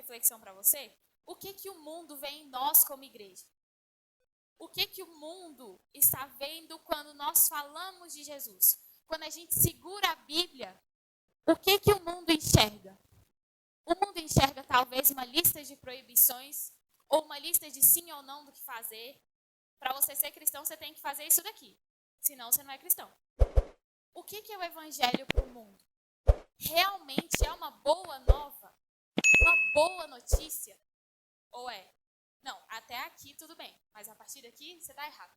reflexão para você. O que o mundo vê em nós como igreja? O que o mundo está vendo quando nós falamos de Jesus? Quando a gente segura a Bíblia, o que o mundo enxerga? O mundo enxerga talvez uma lista de proibições ou uma lista de sim ou não do que fazer. Para você ser cristão, você tem que fazer isso daqui. Senão, você não é cristão. O que é o evangelho para o mundo? Realmente é uma boa nova? Uma boa notícia? Ou é? Não, até aqui tudo bem, mas a partir daqui você está errado.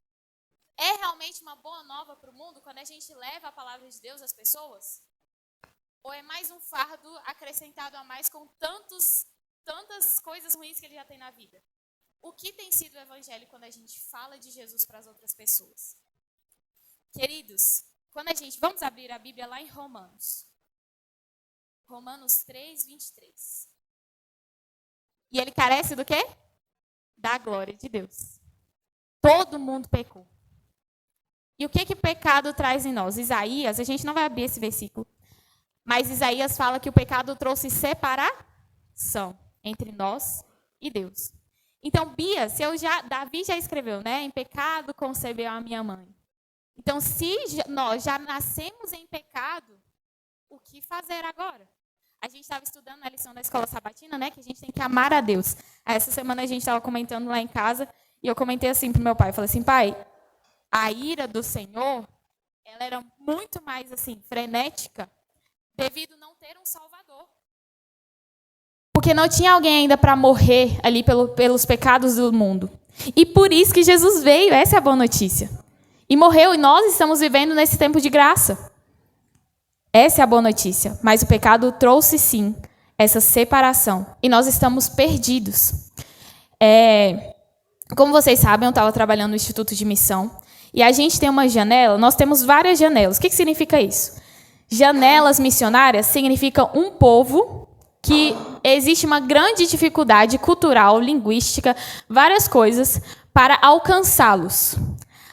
É realmente uma boa nova para o mundo quando a gente leva a palavra de Deus às pessoas? Ou é mais um fardo acrescentado a mais com tantas coisas ruins que ele já tem na vida? O que tem sido o evangelho quando a gente fala de Jesus para as outras pessoas? Queridos, vamos abrir a Bíblia lá em Romanos. Romanos 3, 23. E ele carece do quê? Da glória de Deus. Todo mundo pecou. E o que pecado traz em nós? Isaías, a gente não vai abrir esse versículo, mas Isaías fala que o pecado trouxe separação entre nós e Deus. Então, Bia, Davi já escreveu, né? Em pecado concebeu a minha mãe. Então, se nós já nascemos em pecado, o que fazer agora? A gente estava estudando na lição da escola sabatina, né? Que a gente tem que amar a Deus. Essa semana a gente estava comentando lá em casa e eu comentei assim para o meu pai. Eu falei assim, pai, a ira do Senhor, ela era muito mais assim, frenética, devido não ter um Salvador. Porque não tinha alguém ainda para morrer ali pelos pecados do mundo. E por isso que Jesus veio, essa é a boa notícia. E morreu, e nós estamos vivendo nesse tempo de graça. Essa é a boa notícia. Mas o pecado trouxe, sim, essa separação. E nós estamos perdidos. Como vocês sabem, eu estava trabalhando no Instituto de Missão. E a gente tem uma janela, nós temos várias janelas. O que significa isso? Janelas missionárias significa um povo que existe uma grande dificuldade cultural, linguística, várias coisas, para alcançá-los.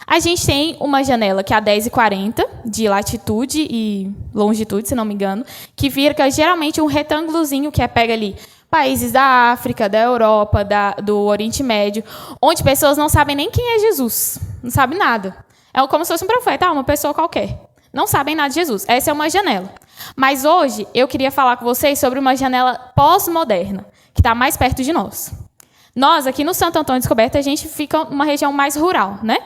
A gente tem uma janela que é a 10,40, de latitude e longitude, se não me engano, que fica geralmente um retângulozinho que pega ali países da África, da Europa, do Oriente Médio, onde pessoas não sabem nem quem é Jesus, não sabem nada. É como se fosse um profeta, uma pessoa qualquer. Não sabem nada de Jesus. Essa é uma janela. Mas hoje eu queria falar com vocês sobre uma janela pós-moderna, que está mais perto de nós. Nós, aqui no Santo Antônio Descoberto, a gente fica numa região mais rural, né?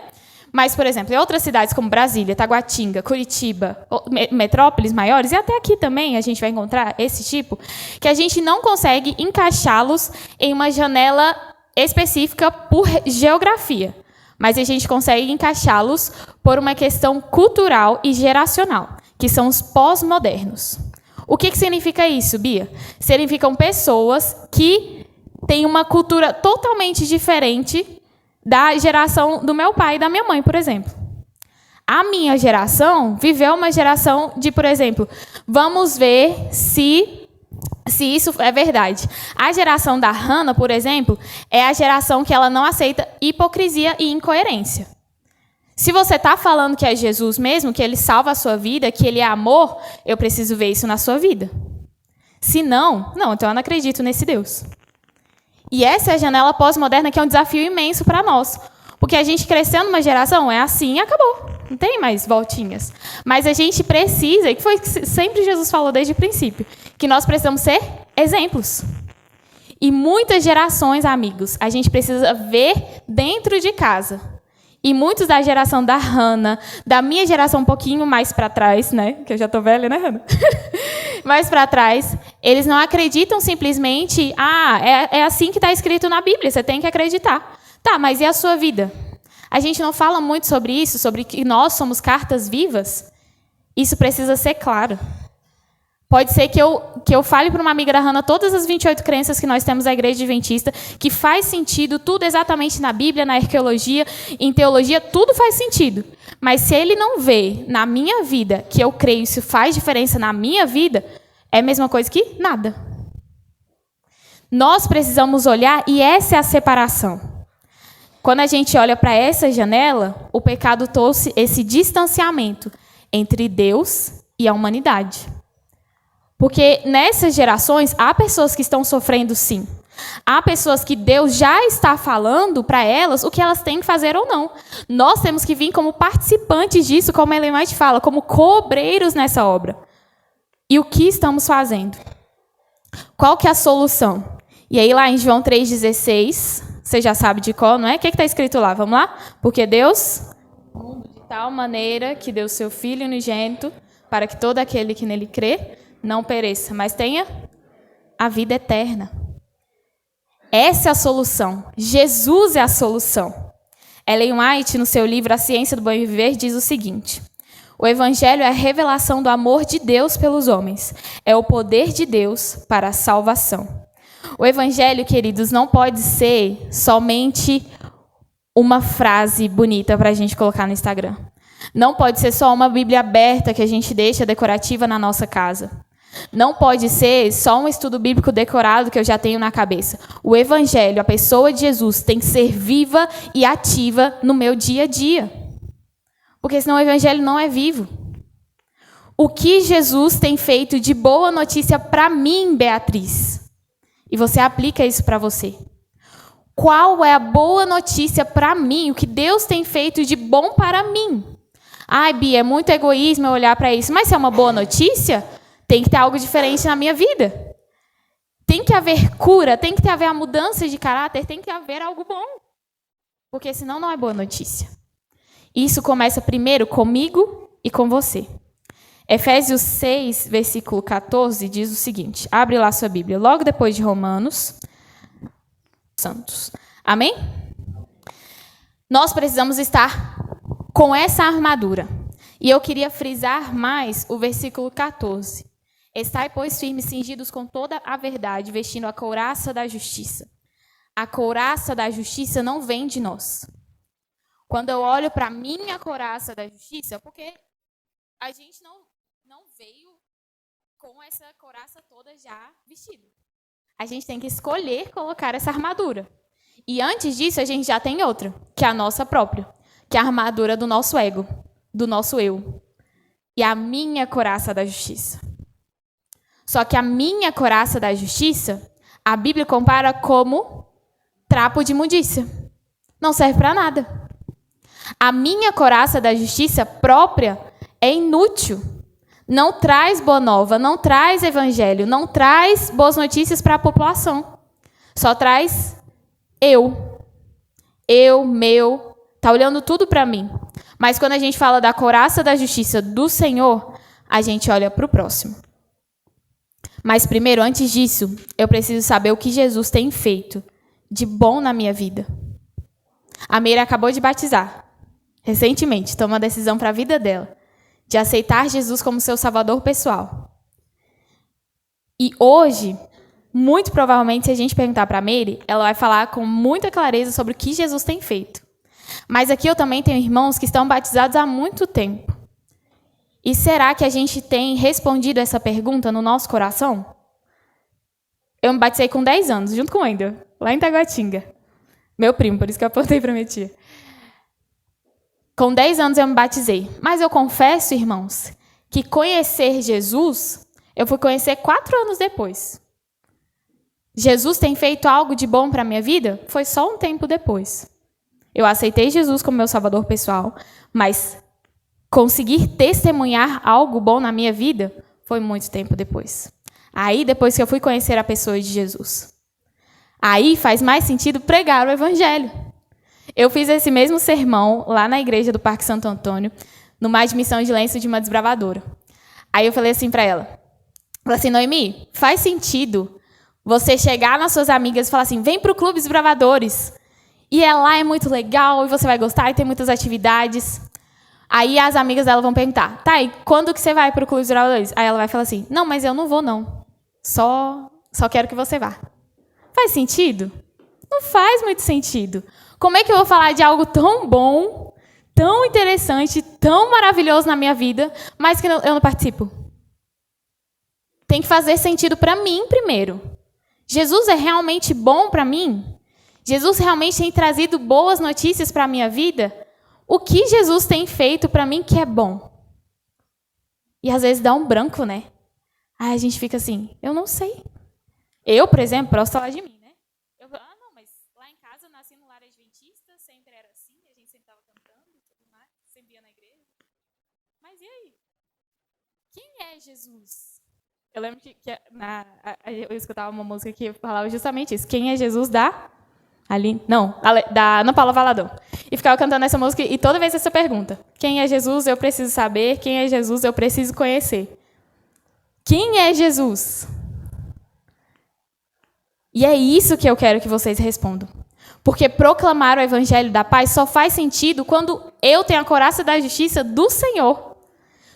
Mas, por exemplo, em outras cidades como Brasília, Taguatinga, Curitiba, metrópoles maiores, e até aqui também a gente vai encontrar esse tipo, que a gente não consegue encaixá-los em uma janela específica por geografia, mas a gente consegue encaixá-los por uma questão cultural e geracional, que são os pós-modernos. O que significa isso, Bia? Significam pessoas que têm uma cultura totalmente diferente da geração do meu pai e da minha mãe, por exemplo. A minha geração viveu uma geração de, por exemplo, vamos ver se isso é verdade. A geração da Hannah, por exemplo, é a geração que ela não aceita hipocrisia e incoerência. Se você está falando que é Jesus mesmo, que ele salva a sua vida, que ele é amor, eu preciso ver isso na sua vida. Se não, então eu não acredito nesse Deus. E essa é a janela pós-moderna, que é um desafio imenso para nós. Porque a gente cresceu numa geração, é assim e acabou. Não tem mais voltinhas. Mas a gente precisa, e que foi que sempre Jesus falou desde o princípio, que nós precisamos ser exemplos. E muitas gerações, amigos, a gente precisa ver dentro de casa. E muitos da geração da Hannah, da minha geração um pouquinho mais para trás, né? Que eu já estou velha, né, Hannah? Mais para trás, eles não acreditam simplesmente, é assim que está escrito na Bíblia, você tem que acreditar. Tá, mas e a sua vida? A gente não fala muito sobre isso, sobre que nós somos cartas vivas? Isso precisa ser claro. Pode ser que eu fale para uma amiga da Hannah todas as 28 crenças que nós temos na Igreja Adventista, que faz sentido, tudo exatamente na Bíblia, na arqueologia, em teologia, tudo faz sentido. Mas se ele não vê na minha vida que eu creio, isso faz diferença na minha vida, é a mesma coisa que nada. Nós precisamos olhar, e essa é a separação. Quando a gente olha para essa janela, o pecado trouxe esse distanciamento entre Deus e a humanidade. Porque nessas gerações, há pessoas que estão sofrendo, sim. Há pessoas que Deus já está falando para elas o que elas têm que fazer ou não. Nós temos que vir como participantes disso, como a Ellen White fala, como cobreiros nessa obra. E o que estamos fazendo? Qual que é a solução? E aí lá em João 3,16, você já sabe de qual, não é? O que está escrito lá? Vamos lá? Porque Deus, de tal maneira que deu seu Filho unigênito, para que todo aquele que nele crê não pereça, mas tenha a vida eterna. Essa é a solução. Jesus é a solução. Ellen White, no seu livro A Ciência do Bom Viver, diz o seguinte: o Evangelho é a revelação do amor de Deus pelos homens. É o poder de Deus para a salvação. O Evangelho, queridos, não pode ser somente uma frase bonita para a gente colocar no Instagram. Não pode ser só uma Bíblia aberta que a gente deixa decorativa na nossa casa. Não pode ser só um estudo bíblico decorado que eu já tenho na cabeça. O Evangelho, a pessoa de Jesus, tem que ser viva e ativa no meu dia a dia. Porque senão o Evangelho não é vivo. O que Jesus tem feito de boa notícia para mim, Beatriz? E você aplica isso para você. Qual é a boa notícia para mim? O que Deus tem feito de bom para mim? Ai, Bia, é muito egoísmo eu olhar para isso. Mas se é uma boa notícia, tem que ter algo diferente na minha vida. Tem que haver cura, tem que haver a mudança de caráter, tem que haver algo bom. Porque senão não é boa notícia. Isso começa primeiro comigo e com você. Efésios 6, versículo 14, diz o seguinte. Abre lá sua Bíblia. Logo depois de Romanos, Santos. Amém? Nós precisamos estar com essa armadura. E eu queria frisar mais o versículo 14. Estai, pois, firmes, cingidos com toda a verdade, vestindo a couraça da justiça. A couraça da justiça não vem de nós. Quando eu olho para a minha couraça da justiça, porque a gente não veio com essa couraça toda já vestida. A gente tem que escolher colocar essa armadura. E antes disso, a gente já tem outra, que é a nossa própria, que é a armadura do nosso ego, do nosso eu. E a minha couraça da justiça. Só que a minha couraça da justiça, a Bíblia compara como trapo de imundícia. Não serve para nada. A minha couraça da justiça própria é inútil. Não traz boa nova, não traz evangelho, não traz boas notícias para a população. Só traz eu, meu, está olhando tudo para mim. Mas quando a gente fala da couraça da justiça do Senhor, a gente olha para o próximo. Mas primeiro, antes disso, eu preciso saber o que Jesus tem feito de bom na minha vida. A Meira acabou de batizar, recentemente, tomou uma decisão para a vida dela, de aceitar Jesus como seu salvador pessoal. E hoje, muito provavelmente, se a gente perguntar para a Meire, ela vai falar com muita clareza sobre o que Jesus tem feito. Mas aqui eu também tenho irmãos que estão batizados há muito tempo. E será que a gente tem respondido essa pergunta no nosso coração? Eu me batizei com 10 anos, junto com o Wendel, lá em Taguatinga. Meu primo, por isso que eu apontei para minha tia. Com 10 anos eu me batizei. Mas eu confesso, irmãos, que conhecer Jesus, eu fui conhecer 4 anos depois. Jesus tem feito algo de bom para a minha vida? Foi só um tempo depois. Eu aceitei Jesus como meu salvador pessoal, mas conseguir testemunhar algo bom na minha vida foi muito tempo depois. Aí, depois que eu fui conhecer a pessoa de Jesus. Aí faz mais sentido pregar o evangelho. Eu fiz esse mesmo sermão lá na igreja do Parque Santo Antônio, numa admissão de lenço de uma desbravadora. Aí eu falei assim para ela. Falei assim, Noemi, faz sentido você chegar nas suas amigas e falar assim, vem para o Clube Desbravadores. E lá é muito legal, e você vai gostar, e tem muitas atividades. Aí as amigas dela vão perguntar, tá, e quando que você vai para o Clube Desbravadores? Aí ela vai falar assim, não, mas eu não vou não. Só quero que você vá. Faz sentido? Não faz muito sentido. Como é que eu vou falar de algo tão bom, tão interessante, tão maravilhoso na minha vida, mas que eu não participo? Tem que fazer sentido para mim primeiro. Jesus é realmente bom para mim? Jesus realmente tem trazido boas notícias para a minha vida? O que Jesus tem feito para mim que é bom? E às vezes dá um branco, né? Aí a gente fica assim, eu não sei. Eu, por exemplo, posso falar de mim, né? é Jesus? Eu lembro que eu escutava uma música que falava justamente isso. Quem é Jesus da Ana Paula Valadão. E ficava cantando essa música e toda vez essa pergunta. Quem é Jesus? Eu preciso saber. Quem é Jesus? Eu preciso conhecer. Quem é Jesus? E é isso que eu quero que vocês respondam. Porque proclamar o evangelho da paz só faz sentido quando eu tenho a couraça da justiça do Senhor.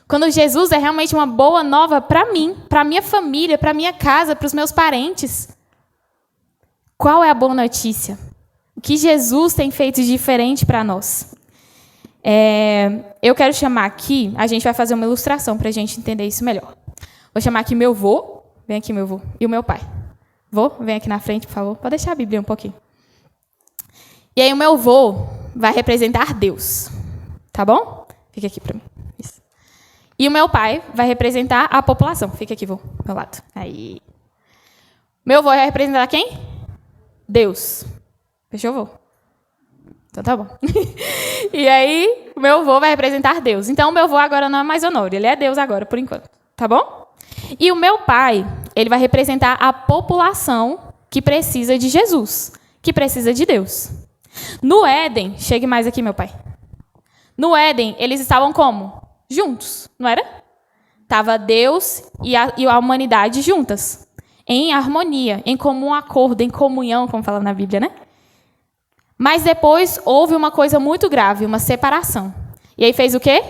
Quando Jesus é realmente uma boa nova para mim, para minha família, para minha casa, para os meus parentes. Qual é a boa notícia? O que Jesus tem feito de diferente para nós? Eu quero chamar aqui, a gente vai fazer uma ilustração para a gente entender isso melhor. Vou chamar aqui meu vô, vem aqui meu vô, e o meu pai. Vô, vem aqui na frente, por favor. Pode deixar a Bíblia um pouquinho. E aí o meu vô vai representar Deus, tá bom? Fica aqui para mim. Isso. E o meu pai vai representar a população. Fica aqui, vô, do meu lado. Aí. Meu vô vai representar quem? Deus. Fechou, vô? Então tá bom. E aí, o meu vô vai representar Deus. Então, o meu vô agora não é mais Honório, ele é Deus agora, por enquanto. Tá bom? E o meu pai, ele vai representar a população que precisa de Jesus, que precisa de Deus. No Éden, chegue mais aqui, meu pai. No Éden, eles estavam como? Juntos, não era? Tava Deus e a humanidade juntas. Em harmonia, em comum acordo, em comunhão, como fala na Bíblia, né? Mas depois houve uma coisa muito grave, uma separação. E aí fez o quê?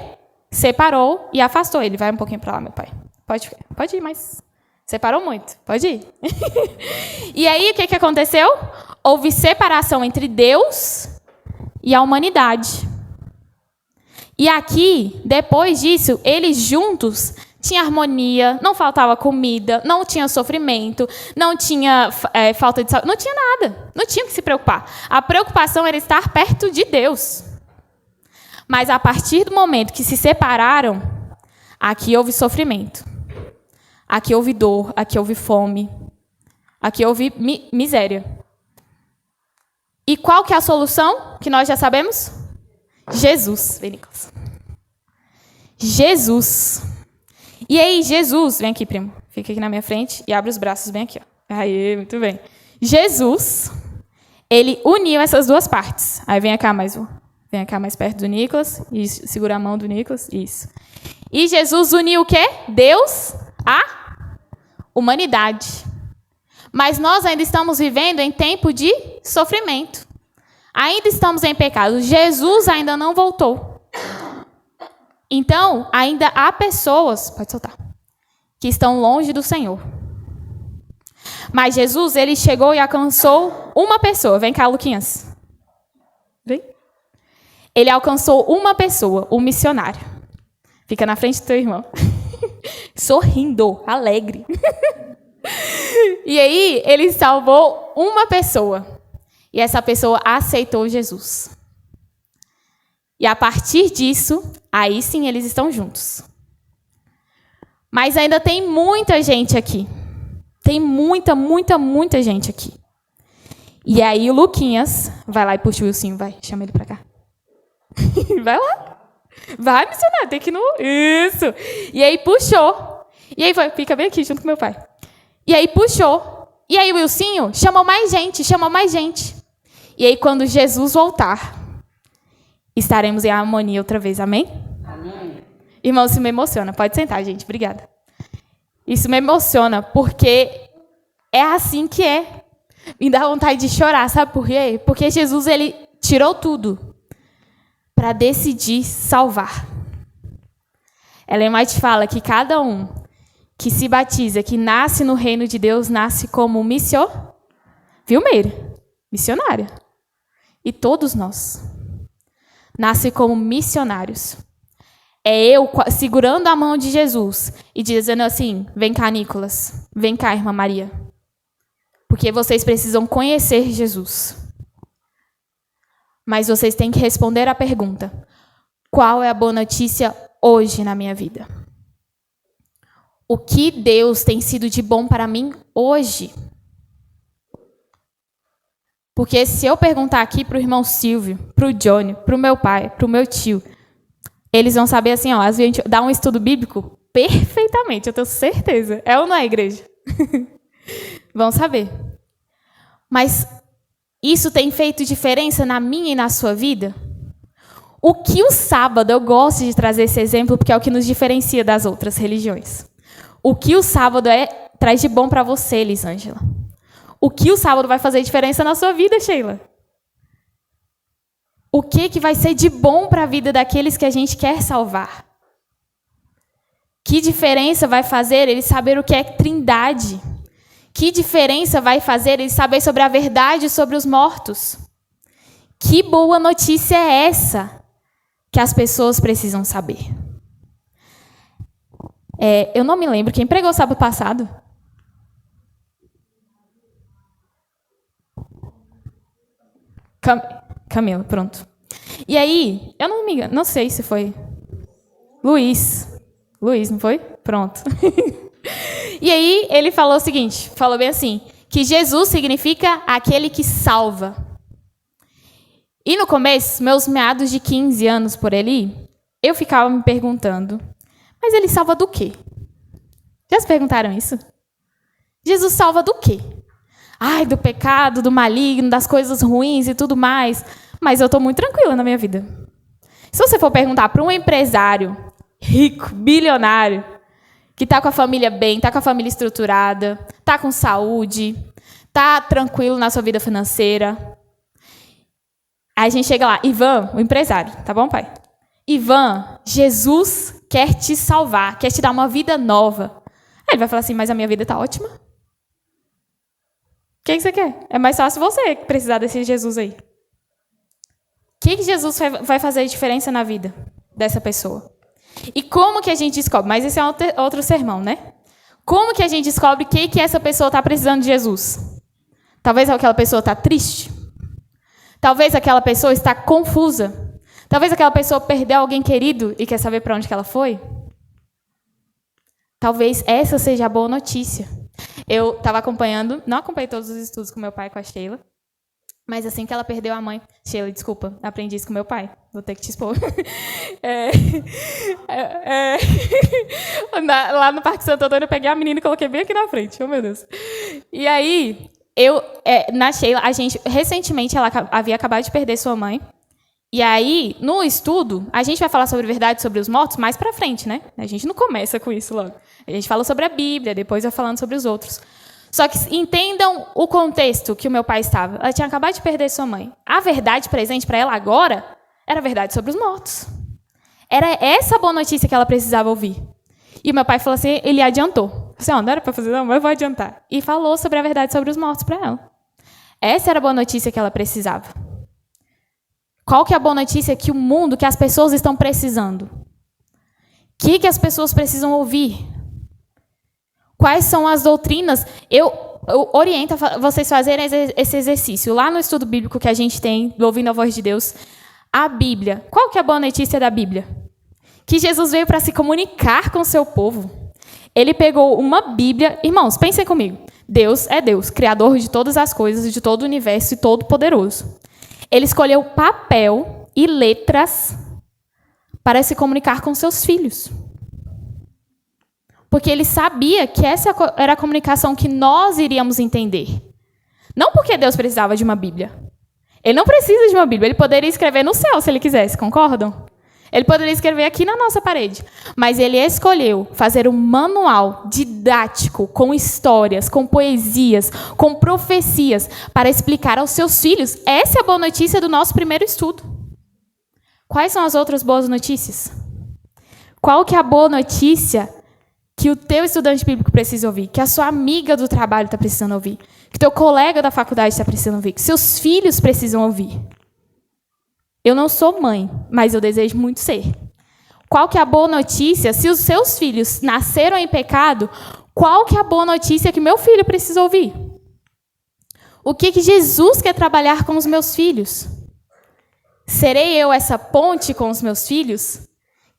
Separou e afastou ele. Vai um pouquinho para lá, meu pai. Pode ir, mas separou muito. Pode ir. E aí, o que aconteceu? Houve separação entre Deus e a humanidade. E aqui, depois disso, eles juntos tinha harmonia, não faltava comida, não tinha sofrimento, não tinha falta de saúde, não tinha nada, não tinha que se preocupar. A preocupação era estar perto de Deus. Mas a partir do momento que se separaram, aqui houve sofrimento, aqui houve dor, aqui houve fome, aqui houve miséria. E qual que é a solução que nós já sabemos? Jesus. Vem, Nicolas. Jesus. E aí, Jesus, vem aqui, primo, fica aqui na minha frente e abre os braços bem aqui. Ó. Aí, muito bem. Jesus, ele uniu essas duas partes. Aí, vem cá mais perto do Nicolas, isso, segura a mão do Nicolas, isso. E Jesus uniu o quê? Deus, a humanidade. Mas nós ainda estamos vivendo em tempo de sofrimento. Ainda estamos em pecado. Jesus ainda não voltou. Então, ainda há pessoas, pode soltar, que estão longe do Senhor. Mas Jesus, ele chegou e alcançou uma pessoa. Vem cá, Luquinhas. Vem. Ele alcançou uma pessoa, um missionário. Fica na frente do teu irmão. Sorrindo, alegre. E aí, ele salvou uma pessoa. E essa pessoa aceitou Jesus. E a partir disso, aí sim eles estão juntos. Mas ainda tem muita gente aqui. Tem muita gente aqui. E aí o Luquinhas vai lá e puxa o Wilson, vai, chama ele pra cá. Vai lá. Vai, missionário, tem que ir no... Isso. E aí puxou. E aí fica bem aqui junto com meu pai. E aí puxou. E aí o Wilson chamou mais gente. E aí quando Jesus voltar, estaremos em harmonia outra vez, amém? Amém. Irmão, isso me emociona. Pode sentar, gente. Obrigada. Isso me emociona, porque é assim que é. Me dá vontade de chorar, sabe por quê? Porque Jesus, ele tirou tudo para decidir salvar. Ellen White fala que cada um que se batiza, que nasce no reino de Deus, nasce como missionária. E todos nós nasce como missionários. É eu segurando a mão de Jesus e dizendo assim, vem cá, Nicolas, vem cá, irmã Maria. Porque vocês precisam conhecer Jesus. Mas vocês têm que responder a pergunta, qual é a boa notícia hoje na minha vida? O que Deus tem sido de bom para mim hoje? Porque se eu perguntar aqui para o irmão Silvio, para o Johnny, para o meu pai, para o meu tio, eles vão saber assim, ó, às vezes a gente dá um estudo bíblico, perfeitamente, eu tenho certeza. É ou não é, igreja? Vão saber. Mas isso tem feito diferença na minha e na sua vida? O que o sábado, eu gosto de trazer esse exemplo porque é o que nos diferencia das outras religiões. O que o sábado traz de bom para você, Elisângela? O que o sábado vai fazer diferença na sua vida, Sheila? O que vai ser de bom para a vida daqueles que a gente quer salvar? Que diferença vai fazer eles saber o que é trindade? Que diferença vai fazer eles saber sobre a verdade sobre os mortos? Que boa notícia é essa que as pessoas precisam saber? Eu não me lembro quem pregou sábado passado. Camila, pronto. E aí, eu não me engano, não sei se foi Luiz, não foi? Pronto. E aí, ele falou o seguinte, falou bem assim, que Jesus significa aquele que salva. E no começo, meus meados de 15 anos por ali, eu ficava me perguntando, mas ele salva do quê? Já se perguntaram isso? Jesus salva do quê? Ai, do pecado, do maligno, das coisas ruins e tudo mais. Mas eu estou muito tranquila na minha vida. Se você for perguntar para um empresário rico, bilionário, que está com a família bem, está com a família estruturada, está com saúde, está tranquilo na sua vida financeira. Aí a gente chega lá, Ivan, o empresário, tá bom, pai? Ivan, Jesus quer te salvar, quer te dar uma vida nova. Aí ele vai falar assim, mas a minha vida está ótima. O que você quer? É mais fácil você precisar desse Jesus aí. O que Jesus vai fazer diferença na vida dessa pessoa? E como que a gente descobre? Mas esse é outro sermão, né? Como que a gente descobre que essa pessoa está precisando de Jesus? Talvez aquela pessoa está triste. Talvez aquela pessoa está confusa. Talvez aquela pessoa perdeu alguém querido e quer saber para onde que ela foi. Talvez essa seja a boa notícia. Eu estava acompanhando, não acompanhei todos os estudos com meu pai e com a Sheila, mas assim que ela perdeu a mãe... Sheila, desculpa, aprendi isso com meu pai. Vou ter que te expor. Lá no Parque Santo Antônio, eu peguei a menina e coloquei bem aqui na frente. Oh, meu Deus. E aí, na Sheila, recentemente, ela havia acabado de perder sua mãe. E aí, no estudo, a gente vai falar sobre verdade sobre os mortos mais pra frente, né? A gente não começa com isso logo. A gente fala sobre a Bíblia, depois vai falando sobre os outros. Só que entendam o contexto que o meu pai estava. Ela tinha acabado de perder sua mãe. A verdade presente para ela agora era a verdade sobre os mortos. Era essa a boa notícia que ela precisava ouvir. E o meu pai falou assim, ele adiantou. Assim, não era para fazer não, mas eu vou adiantar. E falou sobre a verdade sobre os mortos para ela. Essa era a boa notícia que ela precisava. Qual que é a boa notícia que o mundo, que as pessoas estão precisando? O que as pessoas precisam ouvir? Quais são as doutrinas? Eu oriento vocês fazerem esse exercício. Lá no estudo bíblico que a gente tem, do Ouvindo a Voz de Deus, a Bíblia. Qual que é a boa notícia da Bíblia? Que Jesus veio para se comunicar com o seu povo. Ele pegou uma Bíblia... Irmãos, pensem comigo. Deus é Deus, criador de todas as coisas, de todo o universo e todo poderoso. Ele escolheu papel e letras para se comunicar com seus filhos. Porque ele sabia que essa era a comunicação que nós iríamos entender. Não porque Deus precisava de uma Bíblia. Ele não precisa de uma Bíblia. Ele poderia escrever no céu, se ele quisesse, concordam? Ele poderia escrever aqui na nossa parede. Mas ele escolheu fazer um manual didático, com histórias, com poesias, com profecias, para explicar aos seus filhos. Essa é a boa notícia do nosso primeiro estudo. Quais são as outras boas notícias? Qual que é a boa notícia que o teu estudante bíblico precisa ouvir? Que a sua amiga do trabalho está precisando ouvir? Que teu colega da faculdade está precisando ouvir? Que seus filhos precisam ouvir? Eu não sou mãe, mas eu desejo muito ser. Qual que é a boa notícia? Se os seus filhos nasceram em pecado, qual que é a boa notícia que meu filho precisa ouvir? O que Jesus quer trabalhar com os meus filhos? Serei eu essa ponte com os meus filhos?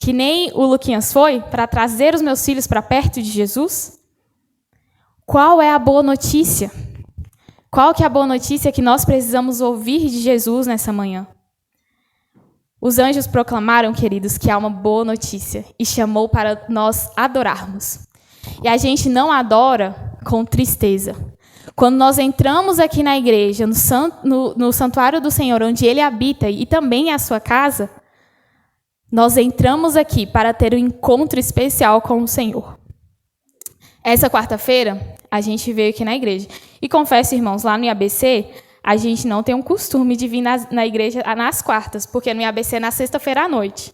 Que nem o Luquinhas foi, para trazer os meus filhos para perto de Jesus? Qual é a boa notícia? Qual que é a boa notícia que nós precisamos ouvir de Jesus nessa manhã? Os anjos proclamaram, queridos, que há uma boa notícia e chamou para nós adorarmos. E a gente não adora com tristeza. Quando nós entramos aqui na igreja, no santuário do Senhor, onde Ele habita e também é a sua casa, nós entramos aqui para ter um encontro especial com o Senhor. Essa quarta-feira, a gente veio aqui na igreja. E confesso, irmãos, lá no IABC, a gente não tem um costume de vir na igreja nas quartas, porque no IABC é na sexta-feira à noite.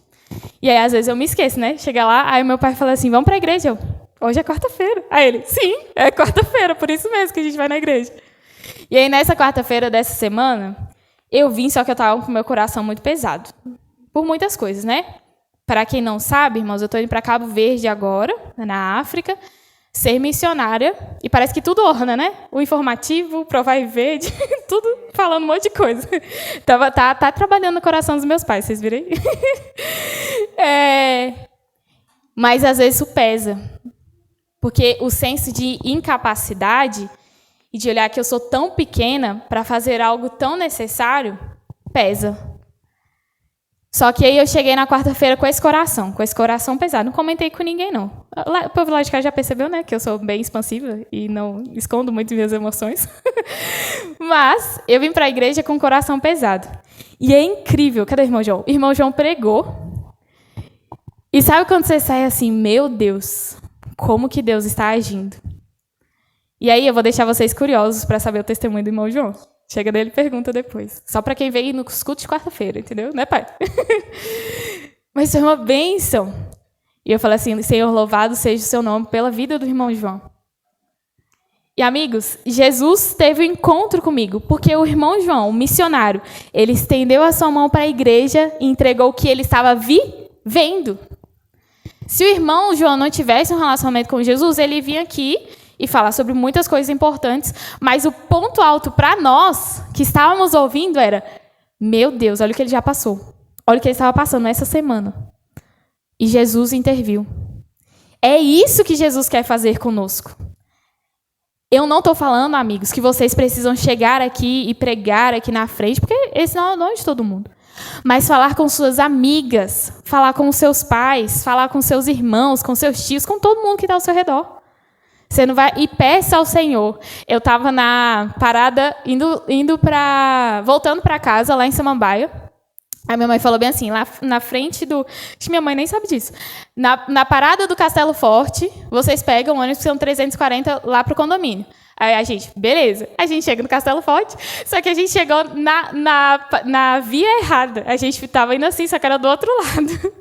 E aí, às vezes, eu me esqueço, né? Chega lá, aí meu pai fala assim, vamos para a igreja. Eu, hoje é quarta-feira. Aí ele, sim, é quarta-feira, por isso mesmo que a gente vai na igreja. E aí, nessa quarta-feira dessa semana, eu vim, só que eu estava com o meu coração muito pesado. Por muitas coisas, né? Para quem não sabe, irmãos, eu estou indo para Cabo Verde agora, na África, ser missionária, e parece que tudo orna, né? O informativo, o Provar e Ver, tudo falando um monte de coisa. Tá trabalhando no coração dos meus pais, vocês viram aí? Mas, às vezes, isso pesa. Porque o senso de incapacidade e de olhar que eu sou tão pequena para fazer algo tão necessário, pesa. Só que aí eu cheguei na quarta-feira com esse coração pesado. Não comentei com ninguém, não. O povo lá de cá já percebeu, né, que eu sou bem expansiva e não escondo muito minhas emoções. Mas eu vim para a igreja com o coração pesado. E é incrível. Cadê o irmão João? O irmão João pregou. E sabe quando você sai assim, meu Deus, como que Deus está agindo? E aí eu vou deixar vocês curiosos para saber o testemunho do irmão João. Chega dele e pergunta depois. Só para quem veio nos cultos de quarta-feira, entendeu? Né, pai? Mas foi uma bênção. E eu falei assim, Senhor, louvado seja o seu nome pela vida do irmão João. E, amigos, Jesus teve um encontro comigo, porque o irmão João, o missionário, ele estendeu a sua mão para a igreja e entregou o que ele estava vivendo. Se o irmão João não tivesse um relacionamento com Jesus, ele vinha aqui e falar sobre muitas coisas importantes, mas o ponto alto para nós, que estávamos ouvindo, era, meu Deus, olha o que ele já passou. Olha o que ele estava passando essa semana. E Jesus interviu. É isso que Jesus quer fazer conosco. Eu não estou falando, amigos, que vocês precisam chegar aqui e pregar aqui na frente, porque esse não é o nome de todo mundo. Mas falar com suas amigas, falar com os seus pais, falar com seus irmãos, com seus tios, com todo mundo que está ao seu redor. Você não vai e peça ao Senhor. Eu estava na parada voltando para casa lá em Samambaia. A minha mãe falou bem assim, lá na frente do, acho que minha mãe nem sabe disso. Na parada do Castelo Forte, vocês pegam o ônibus que são 340 lá pro condomínio. Aí a gente, beleza. A gente chega no Castelo Forte, só que a gente chegou na via errada. A gente estava indo assim, só que era do outro lado.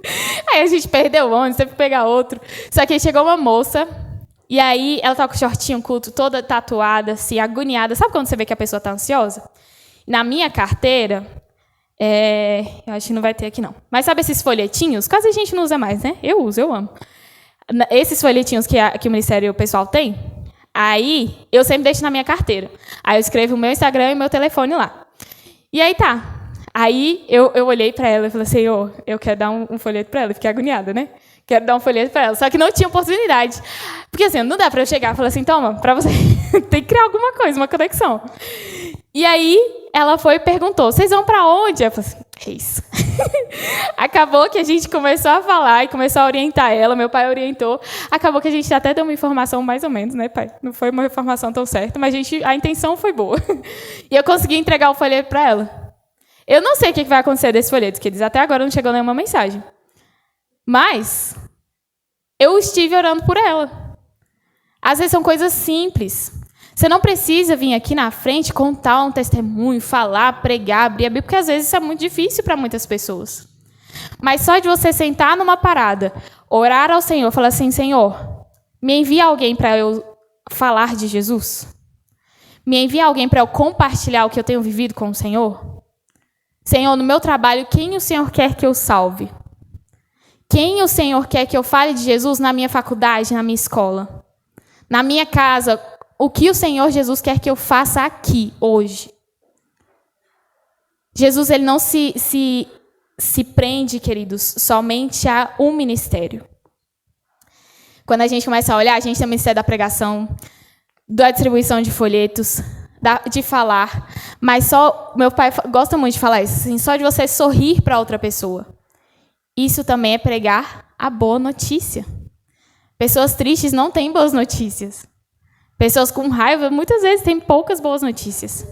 Aí a gente perdeu o ônibus, teve que pegar outro. Só que aí chegou uma moça. E aí, ela estava com o shortinho culto, toda tatuada, assim, agoniada. Sabe quando você vê que a pessoa está ansiosa? Na minha carteira, eu acho que não vai ter aqui, não. Mas sabe esses folhetinhos? Quase a gente não usa mais, né? Eu uso, eu amo. Esses folhetinhos que o Ministério Pessoal tem, aí eu sempre deixo na minha carteira. Aí eu escrevo o meu Instagram e o meu telefone lá. E aí tá. Aí eu olhei para ela e falei, Senhor, eu quero dar um folheto para ela. Eu fiquei agoniada, né? Quero dar um folheto para ela. Só que não tinha oportunidade. Porque assim, não dá para eu chegar e falar assim, toma, para você tem que criar alguma coisa, uma conexão. E aí ela foi e perguntou, vocês vão para onde? Eu falei assim, é isso. Acabou que a gente começou a falar e começou a orientar ela, meu pai orientou. Acabou que a gente até deu uma informação mais ou menos, né, pai? Não foi uma informação tão certa, mas a intenção foi boa. E eu consegui entregar o folheto para ela. Eu não sei o que vai acontecer desse folheto, que eles até agora não chegou nenhuma mensagem. Mas eu estive orando por ela. Às vezes são coisas simples. Você não precisa vir aqui na frente contar um testemunho, falar, pregar, abrir a Bíblia, porque às vezes isso é muito difícil para muitas pessoas. Mas só de você sentar numa parada, orar ao Senhor, falar assim, Senhor, me envia alguém para eu falar de Jesus? Me envia alguém para eu compartilhar o que eu tenho vivido com o Senhor? Senhor, no meu trabalho, quem o Senhor quer que eu salve? Quem o Senhor quer que eu fale de Jesus na minha faculdade, na minha escola? Na minha casa, o que o Senhor Jesus quer que eu faça aqui, hoje? Jesus, ele não se prende, queridos, somente a um ministério. Quando a gente começa a olhar, a gente tem o ministério da pregação, da distribuição de folhetos, de falar, mas só meu pai gosta muito de falar isso, assim, só de você sorrir para outra pessoa. Isso também é pregar a boa notícia. Pessoas tristes não têm boas notícias. Pessoas com raiva muitas vezes têm poucas boas notícias.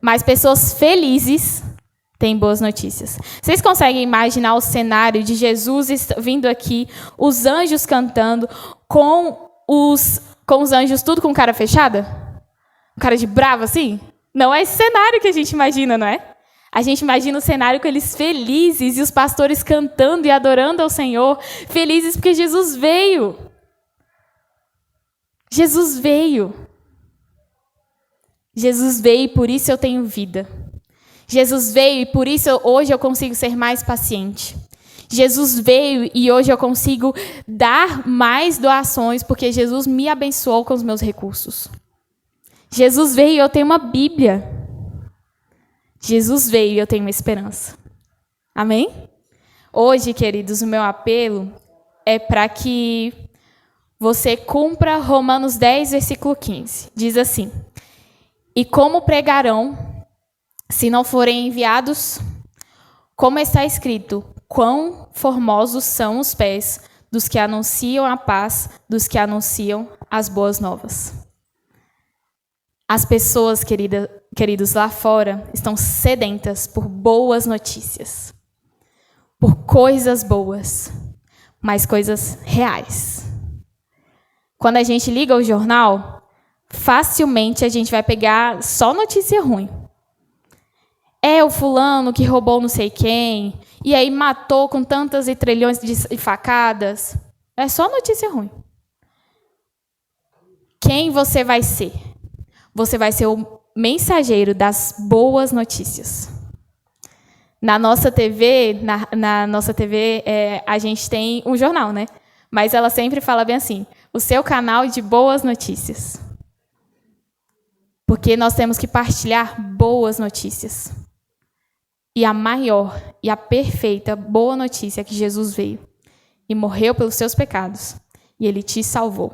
Mas pessoas felizes têm boas notícias. Vocês conseguem imaginar o cenário de Jesus vindo aqui, os anjos cantando, com os anjos tudo com cara fechada? Cara de bravo assim? Não é esse cenário que a gente imagina, não é? A gente imagina o cenário com eles felizes e os pastores cantando e adorando ao Senhor, felizes porque Jesus veio. Jesus veio. Jesus veio e por isso eu tenho vida. Jesus veio e por isso hoje eu consigo ser mais paciente. Jesus veio e hoje eu consigo dar mais doações porque Jesus me abençoou com os meus recursos. Jesus veio e eu tenho uma Bíblia. Jesus veio e eu tenho uma esperança. Amém? Hoje, queridos, o meu apelo é para que você cumpra Romanos 10, versículo 15. Diz assim: e como pregarão, se não forem enviados? Como está escrito, quão formosos são os pés dos que anunciam a paz, dos que anunciam as boas novas. As pessoas, queridos, lá fora, estão sedentas por boas notícias, por coisas boas, mas coisas reais. Quando a gente liga o jornal, facilmente a gente vai pegar só notícia ruim. É o fulano que roubou não sei quem, e aí matou com tantas e trilhões de facadas. É só notícia ruim. Quem você vai ser? Você vai ser o mensageiro das boas notícias. Na nossa TV, a gente tem um jornal, né? Mas ela sempre fala bem assim, o seu canal de boas notícias. Porque nós temos que partilhar boas notícias. E a maior e a perfeita boa notícia é que Jesus veio e morreu pelos seus pecados. E ele te salvou.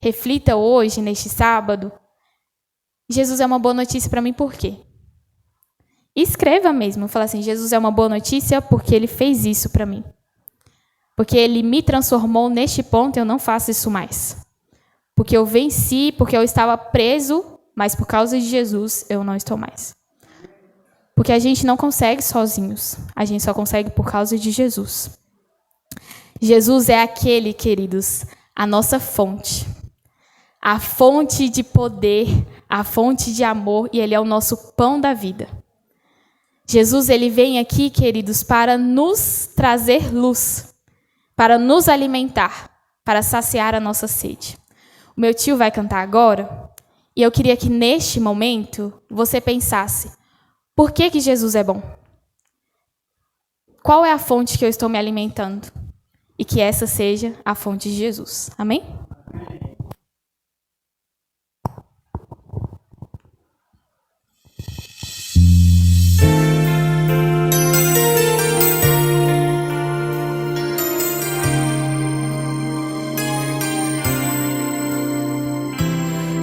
Reflita hoje, neste sábado, Jesus é uma boa notícia para mim por quê? Escreva mesmo, fala assim, Jesus é uma boa notícia porque ele fez isso para mim. Porque ele me transformou neste ponto e eu não faço isso mais. Porque eu venci, porque eu estava preso, mas por causa de Jesus eu não estou mais. Porque a gente não consegue sozinhos, a gente só consegue por causa de Jesus. Jesus é aquele, queridos, a nossa fonte. A fonte de poder, a fonte de amor, e ele é o nosso pão da vida. Jesus, ele vem aqui, queridos, para nos trazer luz, para nos alimentar, para saciar a nossa sede. O meu tio vai cantar agora, e eu queria que neste momento você pensasse, por que Jesus é bom? Qual é a fonte que eu estou me alimentando? E que essa seja a fonte de Jesus. Amém?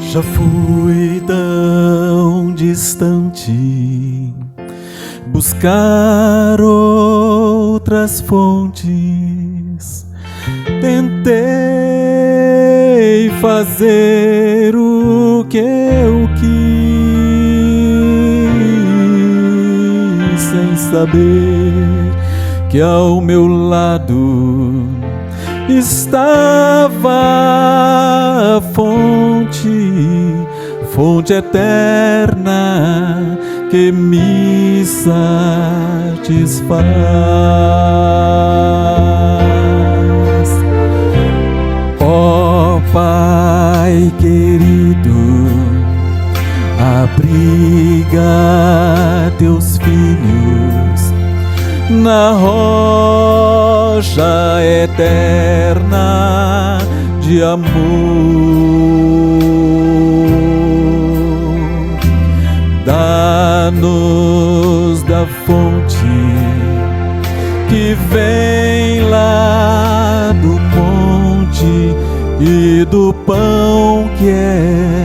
Já fui tão distante, buscar outras fontes. Tentei fazer o que eu quis, sem saber que ao meu lado estava a fonte eterna que me satisfaz. Ó Pai querido, abriga teus filhos na rocha eterna de amor. Dá-nos da fonte que vem lá do monte e do pão que é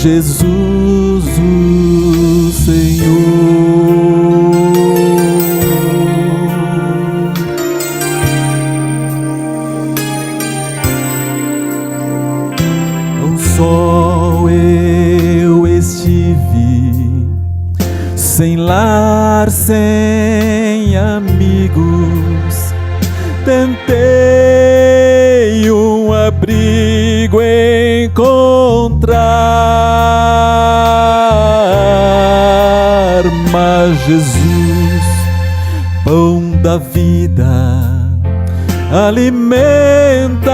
Jesus o Senhor. Tão só eu estive, sem lar, sem amigos, tentei um abrigo encontrar, mas Jesus, pão da vida, alimenta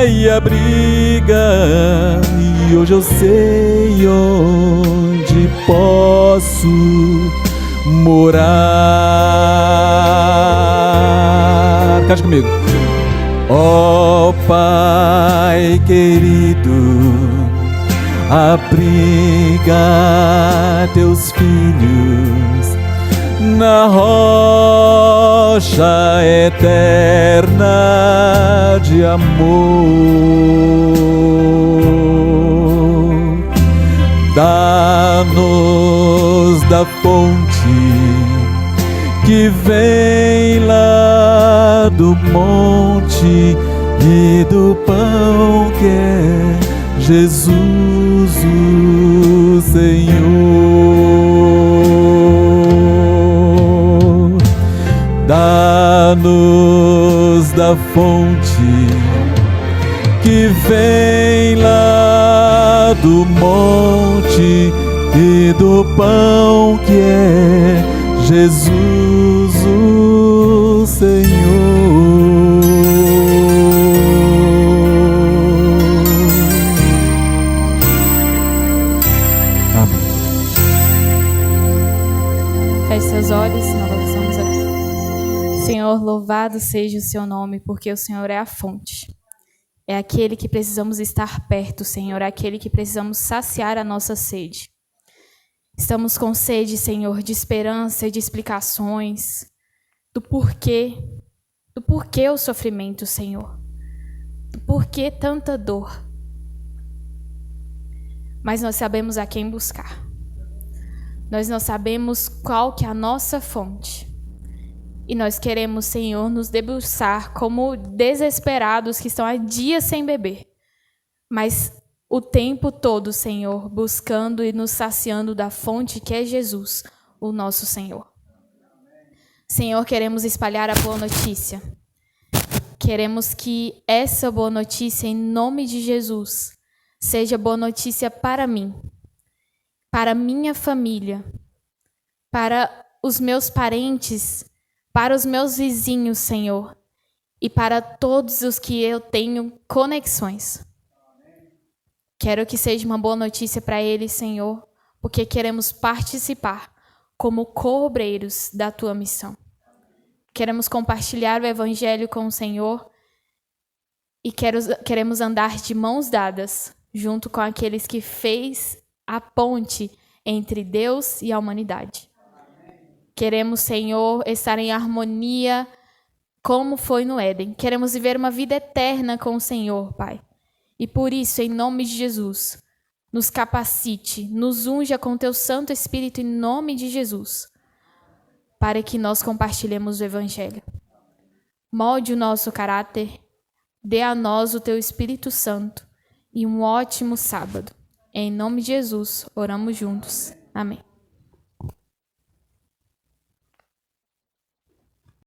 e abriga, e hoje eu sei onde posso morar. Cante comigo. Ó Pai querido, abriga teus filhos na rocha eterna de amor. Dá-nos da fonte que vem lá do monte e do pão que é Jesus o Senhor. Dá-nos da fonte que vem lá do monte e do pão que é Jesus o Senhor. Amém. Feche seus olhos, nós vamos orar. Senhor, louvado seja o seu nome, porque o Senhor é a fonte. É aquele que precisamos estar perto, Senhor, é aquele que precisamos saciar a nossa sede. Estamos com sede, Senhor, de esperança e de explicações, do porquê o sofrimento, Senhor, do porquê tanta dor. Mas nós sabemos a quem buscar. Nós não sabemos qual que é a nossa fonte. E nós queremos, Senhor, nos debruçar como desesperados que estão há dias sem beber. Mas o tempo todo, Senhor, buscando e nos saciando da fonte que é Jesus, o nosso Senhor. Senhor, queremos espalhar a boa notícia. Queremos que essa boa notícia, em nome de Jesus, seja boa notícia para mim, para minha família, para os meus parentes, para os meus vizinhos, Senhor, e para todos os que eu tenho conexões. Quero que seja uma boa notícia para eles, Senhor, porque queremos participar como co-obreiros da Tua missão. Queremos compartilhar o Evangelho com o Senhor e queremos andar de mãos dadas, junto com aqueles que fez a ponte entre Deus e a humanidade. Queremos, Senhor, estar em harmonia como foi no Éden. Queremos viver uma vida eterna com o Senhor, Pai. E por isso, em nome de Jesus, nos capacite, nos unja com Teu Santo Espírito em nome de Jesus, para que nós compartilhemos o Evangelho. Molde o nosso caráter, dê a nós o Teu Espírito Santo e um ótimo sábado. Em nome de Jesus, oramos juntos. Amém.